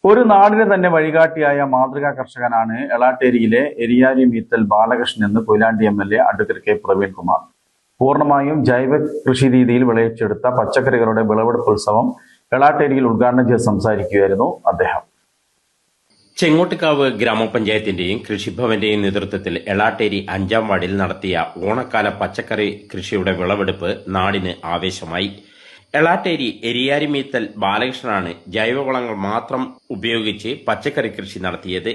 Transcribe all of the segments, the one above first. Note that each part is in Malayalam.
ഒരു നാടിന് തന്നെ വഴികാട്ടിയായ മാതൃകാ കർഷകനാണ് എളാട്ടേരിയിലെ എരിയാരി മീത്തൽ ബാലകൃഷ്ണൻ എന്ന് Koyilandy MLA. Advocate K Praveenkumar. പൂർണ്ണമായും ജൈവ കൃഷി രീതിയിൽ വിളയിച്ചെടുത്ത പച്ചക്കറികളുടെ വിളവെടുപ്പ് ഉത്സവം എളാട്ടേരിയിൽ ഉദ്ഘാടനം ചെയ്ത് സംസാരിക്കുകയായിരുന്നു അദ്ദേഹം. ചെങ്ങോട്ടുകാവ് ഗ്രാമപഞ്ചായത്തിന്റെയും കൃഷിഭവന്റെയും നേതൃത്വത്തിൽ എളാട്ടേരി 5-ാം വാർഡിൽ നടത്തിയ ഓണക്കാല പച്ചക്കറി കൃഷിയുടെ വിളവെടുപ്പ് നാടിന് ആവേശമായി. എളാട്ടേരി എരിയാരി മീത്തൽ ബാലകൃഷ്ണനാണ് ജൈവവളങ്ങൾ മാത്രം ഉപയോഗിച്ച് പച്ചക്കറി കൃഷി നടത്തിയത്.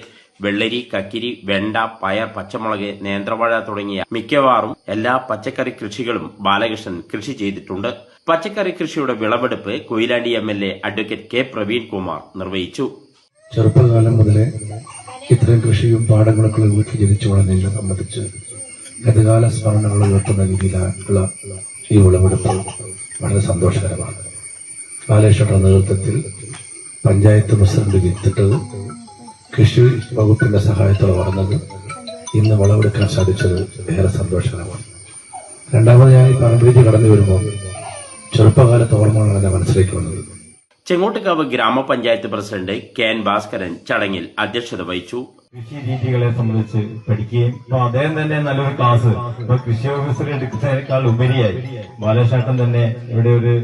വെള്ളരി, കക്കിരി, വെണ്ട, പയർ, പച്ചമുളക്, നേന്ത്രവാഴ തുടങ്ങിയ മിക്കവാറും എല്ലാ പച്ചക്കറി കൃഷികളും ബാലകൃഷ്ണൻ കൃഷി ചെയ്തിട്ടുണ്ട്. പച്ചക്കറി കൃഷിയുടെ വിളവെടുപ്പ് Koyilandy MLA. Advocate K Praveenkumar നിർവഹിച്ചു. ചെറുപ്പകാലം മുതലേ ഇത്തരം കൃഷിയും പാടങ്ങളൊക്കെ വീട്ടിൽ ജനിച്ചു വളർന്നതിനെ സംബന്ധിച്ച് ഗതകാല സ്മരണകൾ ഉയർത്തുന്ന രീതിയിലുള്ള ഈ വിളവെടുപ്പ് വളരെ സന്തോഷകരമാണ്. ബാലകൃഷ്ണന്റെ നേതൃത്വത്തിൽ പഞ്ചായത്ത് പ്രസിഡന്റ് വിത്തിട്ടത് കൃഷി വകുപ്പിന്റെ സഹായത്തോടെ വളർന്നത് ഇന്ന് വിളവെടുക്കാൻ സാധിച്ചത് ഏറെ സന്തോഷകരമാണ്. രണ്ടാമതായി പറമ്പിലേക്ക് കടന്നു വരുമ്പോൾ ചെറുപ്പകാലത്ത് ഓർമ്മകളാണ് എന്റെ മനസ്സിലേക്ക് വന്നത്. ചെങ്ങോട്ടുകാവ് ഗ്രാമപഞ്ചായത്ത് പ്രസിഡന്റ് കെ എൻ ഭാസ്കരൻ ചടങ്ങിൽ അധ്യക്ഷത വഹിച്ചു. കൃഷി രീതികളെ സംബന്ധിച്ച് പഠിക്കുകയും ഇപ്പൊ അദ്ദേഹം തന്നെ നല്ലൊരു ക്ലാസ് ഇപ്പൊ കൃഷി ഓഫീസർ എടുക്കുന്നതിനേക്കാൾ ഉപരിയായി ബാലകൃഷ്ണൻ തന്നെ ഇവിടെ ഒരു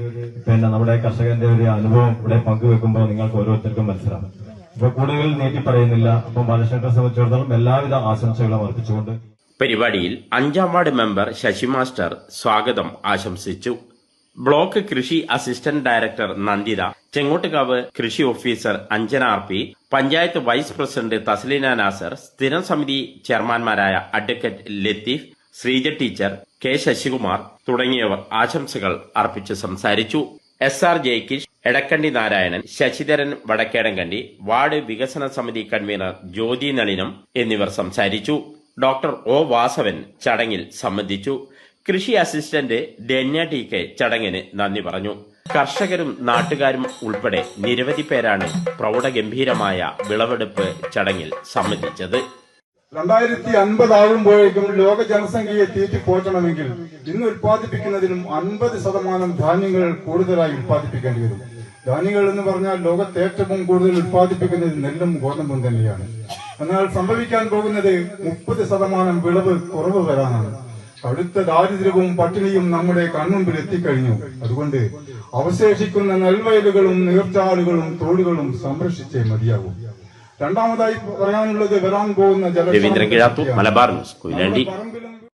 നമ്മുടെ കർഷകന്റെ ഒരു അനുഭവം ഇവിടെ പങ്കുവെക്കുമ്പോൾ നിങ്ങൾക്ക് ഓരോരുത്തർക്കും മനസ്സിലാവും. ഇപ്പൊ കൂടുതൽ നീട്ടി പറയുന്നില്ല. അപ്പം ബാലകൃഷ്ണനെ സംബന്ധിച്ചിടത്തോളം എല്ലാവിധ ആശംസകളും അർപ്പിച്ചുകൊണ്ട് പരിപാടിയിൽ 5-ാം വാർഡ് മെമ്പർ ശശി മാസ്റ്റർ സ്വാഗതം ആശംസിച്ചു. ബ്ലോക്ക് കൃഷി അസിസ്റ്റന്റ് ഡയറക്ടർ നന്ദിത, ചെങ്ങോട്ടുകാവ് കൃഷി officer Anjana R P, panchayat vice president Thasleena Nasar, സ്ഥിരം സമിതി ചെയർമാൻമാരായ advocate Latheef, Sreeja teacher, K Sasikumar തുടങ്ങിയവർ ആശംസകൾ അർപ്പിച്ച് സംസാരിച്ചു. SR ജയകിഷ്, എടക്കണ്ടി നാരായണൻ, ശശിധരൻ വടക്കേടങ്കണ്ടി, വാർഡ് വികസന സമിതി കൺവീനർ ജ്യോതി നളിനം എന്നിവർ സംസാരിച്ചു. ഡോക്ടർ ഒ വാസവൻ ചടങ്ങിൽ സംബന്ധിച്ചു. കൃഷി അസിസ്റ്റന്റ് ധന്യ ടി.കെ ചടങ്ങിന് നന്ദി പറഞ്ഞു. കർഷകരും നാട്ടുകാരും ഉൾപ്പെടെ നിരവധി പേരാണ് പ്രൗഢഗംഭീരമായ വിളവെടുപ്പ് ചടങ്ങിൽ സംബന്ധിച്ചത്. 2050 ആകുമ്പോഴേക്കും ലോക ജനസംഖ്യയെ തീറ്റിപ്പോറ്റണമെങ്കിൽ ഇന്ന് ഉത്പാദിപ്പിക്കുന്നതിനും 50% ധാന്യങ്ങൾ കൂടുതലായി ഉത്പാദിപ്പിക്കേണ്ടി വരും. ധാന്യങ്ങൾ എന്ന് പറഞ്ഞാൽ ലോകത്ത് ഏറ്റവും കൂടുതൽ ഉത്പാദിപ്പിക്കുന്നത് നെല്ലും ഗോതമ്പും തന്നെയാണ്. എന്നാൽ സംഭവിക്കാൻ പോകുന്നത് 30% വിളവ് കുറവ് വരാനാണ്. കടുത്ത ദാരിദ്ര്യവും പട്ടിണിയും നമ്മുടെ കൺമുമ്പിൽ എത്തിക്കഴിഞ്ഞു. അതുകൊണ്ട് അവശേഷിക്കുന്ന നെൽവയലുകളും നീർച്ചാലുകളും തോടുകളും സംരക്ഷിച്ചേ മതിയാകും. രണ്ടാമതായി പറയാനുള്ളത് വരാൻ പോകുന്ന രവീന്ദ്രൻ കിഴാത്തൂർ, മലബാർ ന്യൂസ്, കൊയിലാണ്ടി.